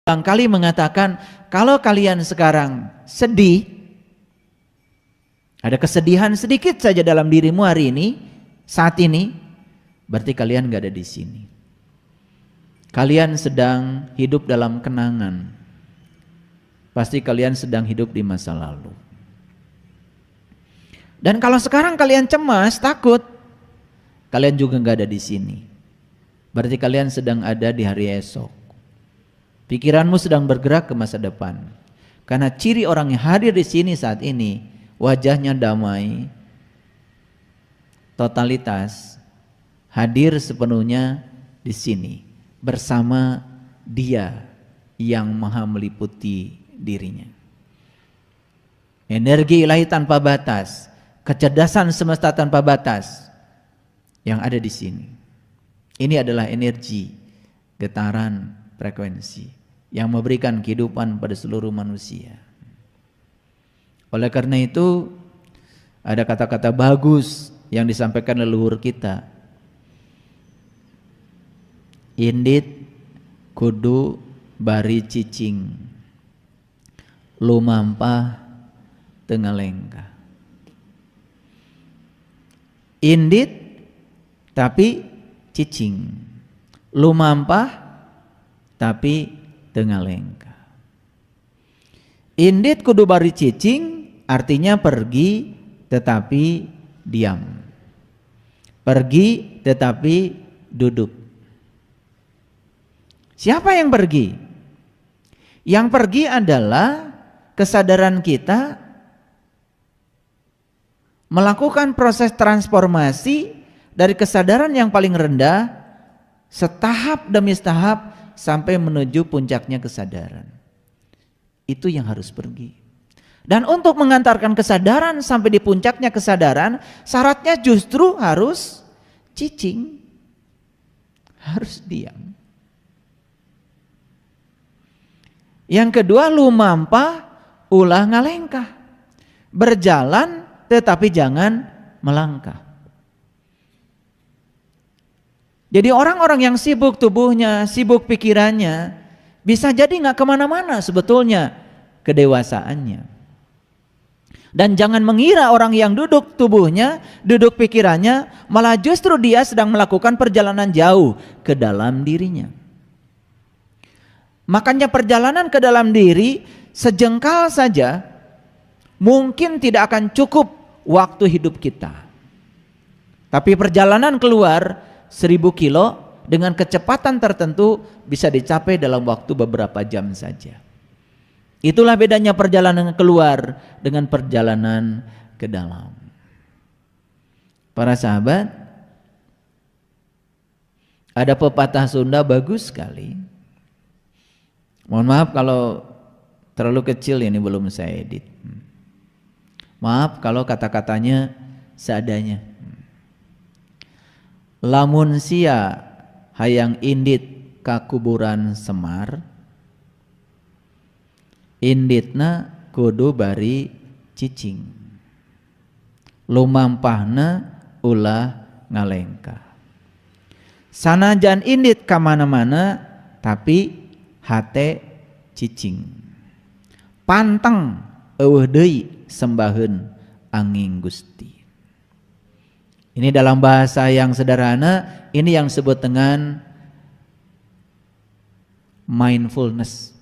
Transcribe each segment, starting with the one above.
kali mengatakan, kalau kalian sekarang sedih, ada kesedihan sedikit saja dalam dirimu hari ini, saat ini, berarti kalian gak ada di sini. Kalian sedang hidup dalam kenangan. Pasti kalian sedang hidup di masa lalu. Dan kalau sekarang kalian cemas, takut, kalian juga gak ada di sini. Berarti kalian sedang ada di hari esok. Pikiranmu sedang bergerak ke masa depan. Karena ciri orang yang hadir di sini saat ini, wajahnya damai, totalitas, hadir sepenuhnya di sini bersama Dia yang maha meliputi dirinya. Energi ilahi tanpa batas, kecerdasan semesta tanpa batas yang ada di sini. Ini adalah energi, getaran, frekuensi yang memberikan kehidupan pada seluruh manusia. Oleh karena itu, ada kata-kata bagus yang disampaikan leluhur kita. Indit kudu bari cicing, lumampah teu ngalengkah. Indit tapi cicing, lumampah tapi teu ngalengkah. Indit kudu bari cicing artinya pergi tetapi diam. Pergi tetapi duduk. Siapa yang pergi? Yang pergi adalah kesadaran kita melakukan proses transformasi dari kesadaran yang paling rendah setahap demi setahap sampai menuju puncaknya kesadaran. Itu yang harus pergi. Dan untuk mengantarkan kesadaran sampai di puncaknya kesadaran, syaratnya justru harus cicing, harus diam. Yang kedua, lumampah ulah ngalengkah, berjalan tetapi jangan melangkah. Jadi orang-orang yang sibuk tubuhnya, sibuk pikirannya, bisa jadi gak kemana-mana sebetulnya kedewasaannya. Dan jangan mengira orang yang duduk tubuhnya, duduk pikirannya, malah justru dia sedang melakukan perjalanan jauh ke dalam dirinya. Makanya perjalanan ke dalam diri sejengkal saja mungkin tidak akan cukup waktu hidup kita. Tapi perjalanan keluar 1000 kilo dengan kecepatan tertentu bisa dicapai dalam waktu beberapa jam saja. Itulah bedanya perjalanan keluar dengan perjalanan ke dalam. Para sahabat, ada pepatah Sunda bagus sekali. Mohon maaf kalau terlalu kecil, ini belum saya edit. Maaf kalau kata-katanya seadanya. Lamun sia hayang indit ka kuburan Semar, inditna kudu bari cicing, lumampahna ulah ngalengkah. Sanajan indit ka mana-mana tapi hate cicing, panteng eueuh deui sembaheun angin Gusti. Ini dalam bahasa yang sederhana, ini yang disebut dengan mindfulness.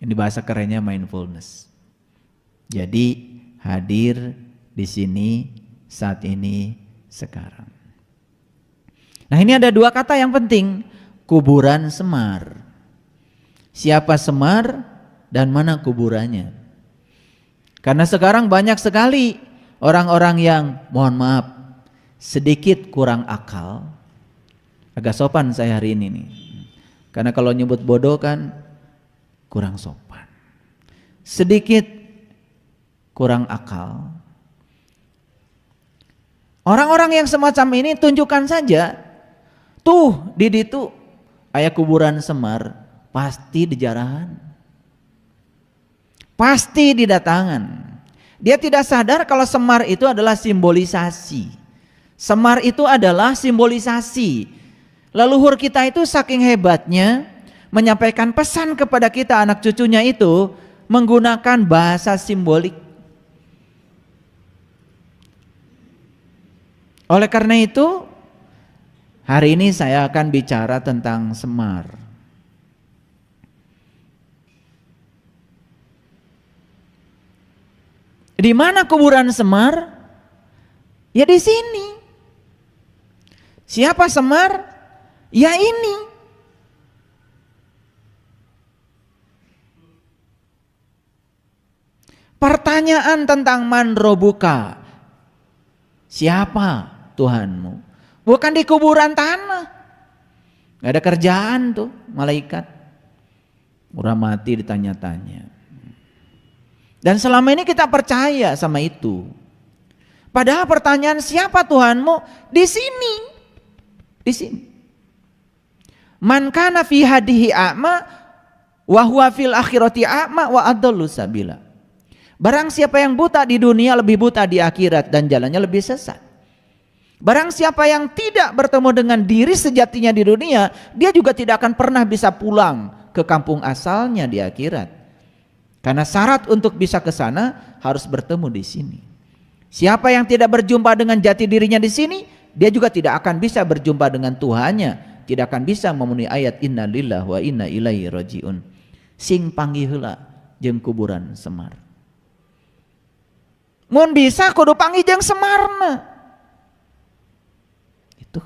Ini bahasa kerennya mindfulness. Jadi hadir di sini, saat ini, sekarang. Nah, ini ada dua kata yang penting, kuburan Semar. Siapa Semar dan mana kuburannya? Karena sekarang banyak sekali orang-orang yang, mohon maaf, sedikit kurang akal. Agak sopan saya hari ini nih, karena kalau nyebut bodoh kan kurang sopan. Sedikit kurang akal. Orang-orang yang semacam ini tunjukkan saja, tuh di ditu aya kuburan Semar, pasti dijarahan, pasti didatangan. Dia tidak sadar kalau Semar itu adalah simbolisasi. Semar itu adalah simbolisasi. Leluhur kita itu saking hebatnya menyampaikan pesan kepada kita anak cucunya itu menggunakan bahasa simbolik. Oleh karena itu, hari ini saya akan bicara tentang Semar. Di mana kuburan Semar? Ya di sini. Siapa Semar? Ya ini. Pertanyaan tentang man robuka. Siapa Tuhanmu? Bukan di kuburan tanah. Gak ada kerjaan tuh malaikat. Udah mati ditanya-tanya. Dan selama ini kita percaya sama itu. Padahal pertanyaan siapa Tuhanmu di sini. Di sini. Man kana fi hadihi a'ma wa huwa fil akhirati a'ma wa adallu sabila. Barang siapa yang buta di dunia lebih buta di akhirat dan jalannya lebih sesat. Barang siapa yang tidak bertemu dengan diri sejatinya di dunia, dia juga tidak akan pernah bisa pulang ke kampung asalnya di akhirat. Karena syarat untuk bisa ke sana harus bertemu di sini. Siapa yang tidak berjumpa dengan jati dirinya di sini, dia juga tidak akan bisa berjumpa dengan Tuhannya, tidak akan bisa memenuhi ayat inna lillahi wa inna ilaihi rajiun. Sing panggih heula jeung kuburan Semar. Mun bisa kudu panggih jeung Semarna. Itu.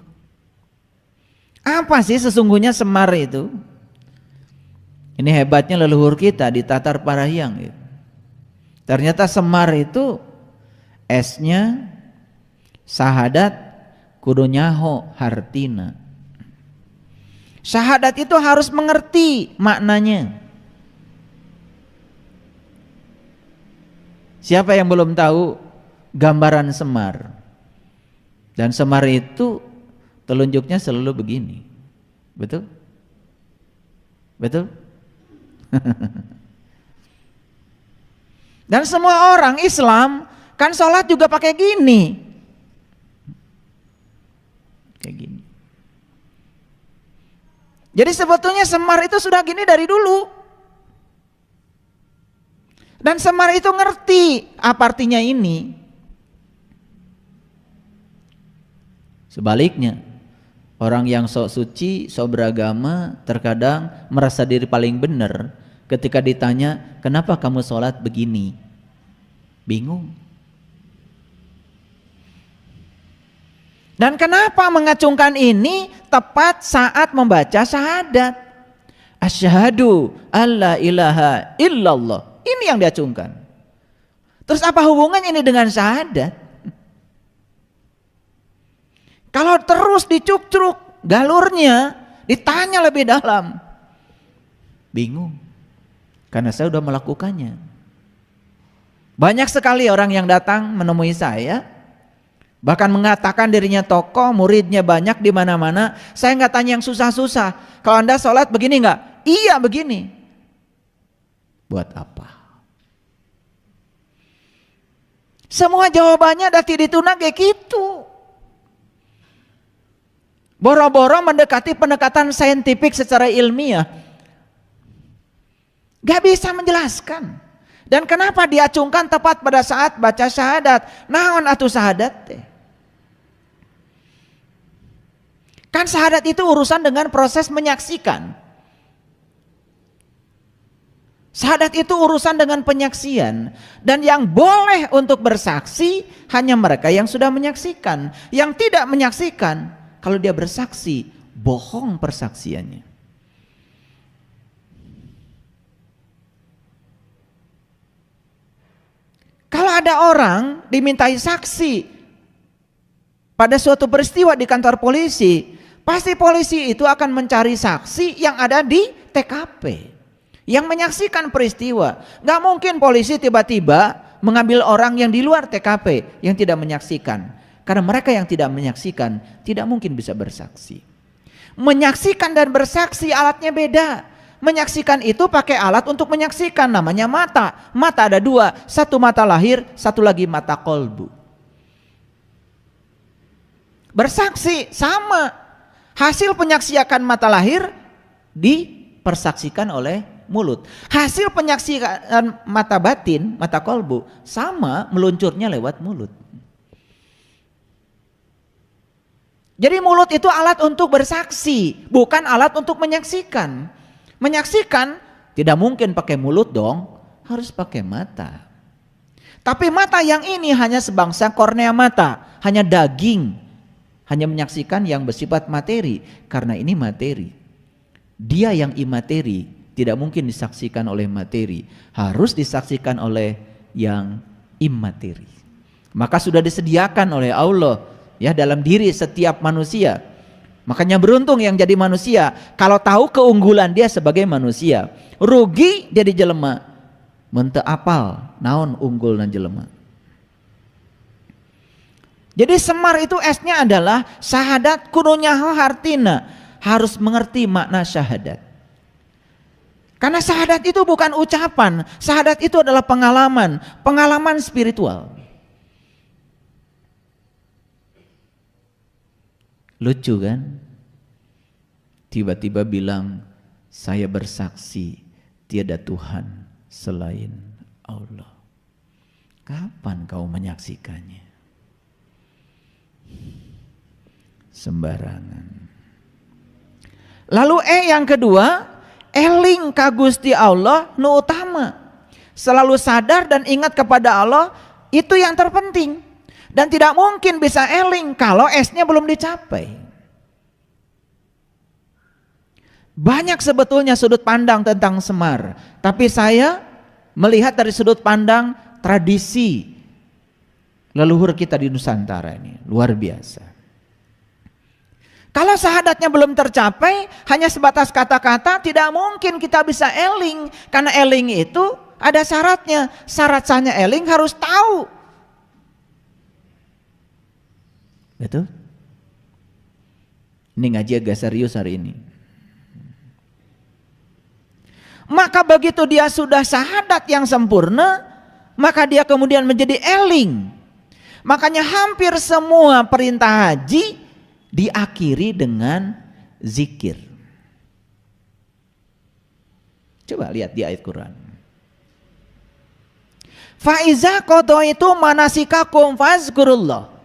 Apa sih sesungguhnya Semar itu? Ini hebatnya leluhur kita di Tatar Parahyang. Gitu. Ternyata Semar itu S-nya syahadat kudu nyaho hartina. Syahadat itu harus mengerti maknanya. Siapa yang belum tahu gambaran Semar? Dan Semar itu telunjuknya selalu begini. Betul? Betul? Dan semua orang Islam kan sholat juga pakai gini. Kayak gini. Jadi sebetulnya Semar itu sudah gini dari dulu. Dan Semar itu ngerti apa artinya ini. Sebaliknya, orang yang sok suci, sok beragama terkadang merasa diri paling benar ketika ditanya, kenapa kamu sholat begini? Bingung. Dan kenapa mengacungkan ini tepat saat membaca syahadat? Asyhadu alla ilaha illallah. Ini yang diacungkan. Terus apa hubungannya ini dengan syahadat? Kalau terus dicuk-cuk galurnya, ditanya lebih dalam, bingung. Karena saya sudah melakukannya. Banyak sekali orang yang datang menemui saya, bahkan mengatakan dirinya tokoh, muridnya banyak di mana-mana. Saya nggak tanya yang susah-susah. Kalau Anda sholat begini nggak? Iya begini. Buat apa? Semua jawabannya dati dituna kayak gitu. Boro-boro mendekati pendekatan saintifik secara ilmiah. Gak bisa menjelaskan. Dan kenapa diacungkan tepat pada saat baca syahadat? Naon atuh syahadat teh? Kan syahadat itu urusan dengan proses menyaksikan. Syahadat itu urusan dengan penyaksian. Dan yang boleh untuk bersaksi hanya mereka yang sudah menyaksikan. Yang tidak menyaksikan, kalau dia bersaksi, bohong persaksiannya. Kalau ada orang dimintai saksi pada suatu peristiwa di kantor polisi, pasti polisi itu akan mencari saksi yang ada di TKP. Yang menyaksikan peristiwa. Gak mungkin polisi tiba-tiba mengambil orang yang di luar TKP yang tidak menyaksikan. Karena mereka yang tidak menyaksikan tidak mungkin bisa bersaksi. Menyaksikan dan bersaksi alatnya beda. Menyaksikan itu pakai alat untuk menyaksikan, namanya mata. Mata ada dua, satu mata lahir, satu lagi mata kolbu. Bersaksi sama. Hasil penyaksikan mata lahir dipersaksikan oleh mulut. Hasil penyaksian mata batin, mata kolbu, sama meluncurnya lewat mulut. Jadi mulut itu alat untuk bersaksi, bukan alat untuk menyaksikan. Menyaksikan tidak mungkin pakai mulut dong, harus pakai mata. Tapi mata yang ini hanya sebangsa kornea mata, hanya daging, hanya menyaksikan yang bersifat materi, karena ini materi. Dia yang imateri tidak mungkin disaksikan oleh materi, harus disaksikan oleh yang imateri. Maka sudah disediakan oleh Allah ya dalam diri setiap manusia. Makanya beruntung yang jadi manusia kalau tahu keunggulan dia sebagai manusia. Rugi jadi jelema mente apal naon unggul dan jelema. Jadi Semar itu esnya adalah syahadat kudu nyaho hartina, harus mengerti makna syahadat. Karena syahadat itu bukan ucapan, syahadat itu adalah pengalaman spiritual. Lucu kan? Tiba-tiba bilang, saya bersaksi tiada Tuhan selain Allah. Kapan kau menyaksikannya? Sembarangan. Lalu yang kedua, eling ka Gusti Allah nu utama. Selalu sadar dan ingat kepada Allah, itu yang terpenting. Dan tidak mungkin bisa eling kalau esnya belum dicapai. Banyak sebetulnya sudut pandang tentang Semar, tapi saya melihat dari sudut pandang tradisi leluhur kita di Nusantara ini, luar biasa. Kalau syahadatnya belum tercapai, hanya sebatas kata-kata, tidak mungkin kita bisa eling. Karena eling itu ada syaratnya, syarat sahnya eling harus tahu. Betul? Ini ngaji agak serius hari ini. Maka begitu dia sudah syahadat yang sempurna, maka dia kemudian menjadi eling. Makanya hampir semua perintah haji diakhiri dengan zikir. Coba lihat di ayat Quran. Faiza qadaitu manasikakum fazkurullah.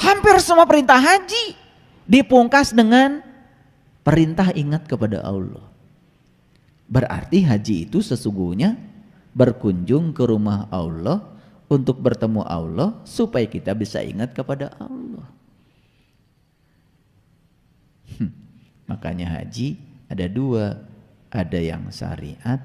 Hampir semua perintah haji dipungkas dengan perintah ingat kepada Allah. Berarti haji itu sesungguhnya berkunjung ke rumah Allah untuk bertemu Allah supaya kita bisa ingat kepada Allah. Makanya haji ada dua, ada yang syariat,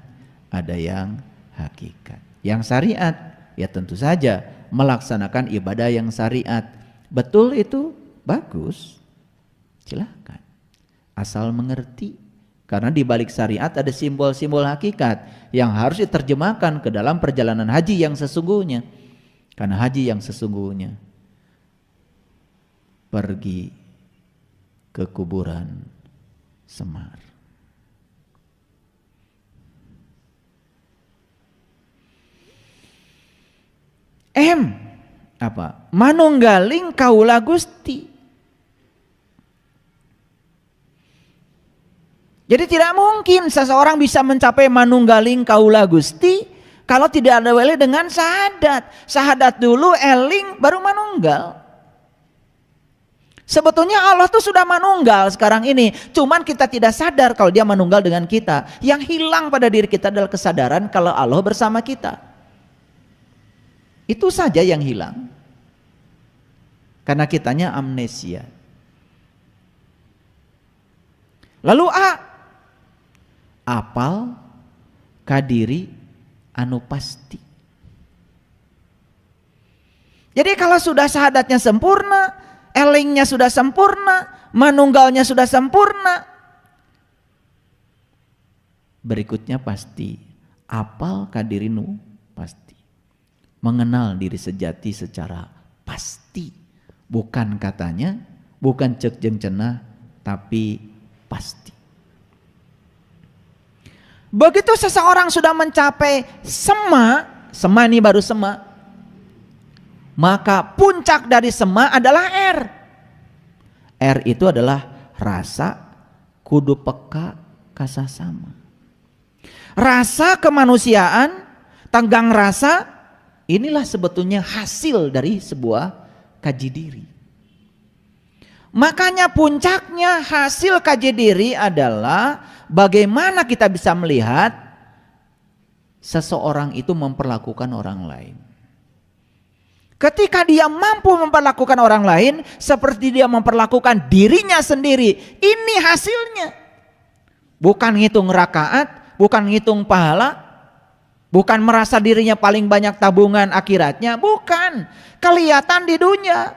ada yang hakikat. Yang syariat ya tentu saja melaksanakan ibadah yang syariat. Betul itu bagus, silahkan, asal mengerti. Karena di balik syariat ada simbol-simbol hakikat yang harus diterjemahkan ke dalam perjalanan haji yang sesungguhnya. Karena haji yang sesungguhnya pergi ke kuburan Semar. Apa? Manunggaling kaula Gusti. Jadi tidak mungkin seseorang bisa mencapai manunggaling kaula Gusti kalau tidak ada wali dengan syahadat. Syahadat dulu, eling, baru manunggal. Sebetulnya Allah tuh sudah manunggal sekarang ini, cuman kita tidak sadar kalau dia manunggal dengan kita. Yang hilang pada diri kita adalah kesadaran kalau Allah bersama kita. Itu saja yang hilang. Karena kitanya amnesia. Lalu apal kadiri anu pasti. Jadi kalau sudah syahadatnya sempurna, elingnya sudah sempurna, manunggalnya sudah sempurna, berikutnya pasti apal kadiri nu pasti. Mengenal diri sejati secara pasti. Bukan katanya, bukan cek jeung cenah, tapi pasti. Begitu seseorang sudah mencapai sema ini baru sema, maka puncak dari sema adalah R. R itu adalah rasa kudu peka kasasama. Rasa kemanusiaan, tenggang rasa, inilah sebetulnya hasil dari sebuah kaji diri. Makanya puncaknya hasil kaji diri adalah bagaimana kita bisa melihat seseorang itu memperlakukan orang lain. Ketika dia mampu memperlakukan orang lain seperti dia memperlakukan dirinya sendiri, ini hasilnya. Bukan ngitung rakaat, bukan ngitung pahala, bukan merasa dirinya paling banyak tabungan akhiratnya, bukan. Kelihatan di dunia.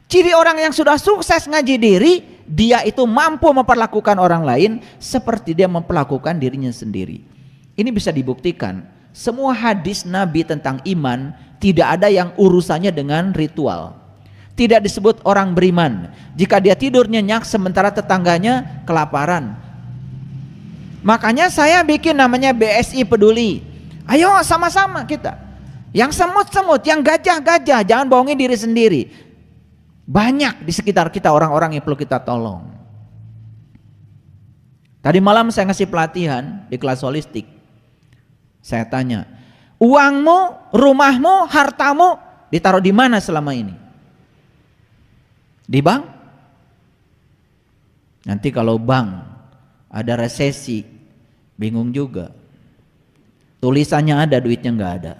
Ciri orang yang sudah sukses ngaji diri, dia itu mampu memperlakukan orang lain seperti dia memperlakukan dirinya sendiri. Ini bisa dibuktikan. Semua hadis Nabi tentang iman tidak ada yang urusannya dengan ritual. Tidak disebut orang beriman jika dia tidur nyenyak sementara tetangganya kelaparan. Makanya saya bikin namanya BSI Peduli. Ayo sama-sama kita. Yang semut-semut, yang gajah-gajah, jangan bohongin diri sendiri. Banyak di sekitar kita orang-orang yang perlu kita tolong. Tadi malam saya ngasih pelatihan di kelas holistik. Saya tanya, uangmu, rumahmu, hartamu ditaruh di mana selama ini? Di bank? Nanti kalau bank ada resesi, bingung juga. Tulisannya ada, duitnya nggak ada.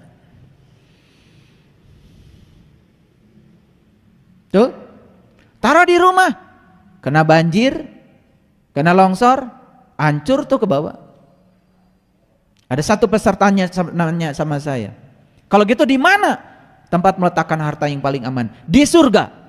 Tuh, taruh di rumah, kena banjir, kena longsor, hancur tuh ke bawah. Ada satu pesertanya nanya sama saya, kalau gitu di mana tempat meletakkan harta yang paling aman? Di surga.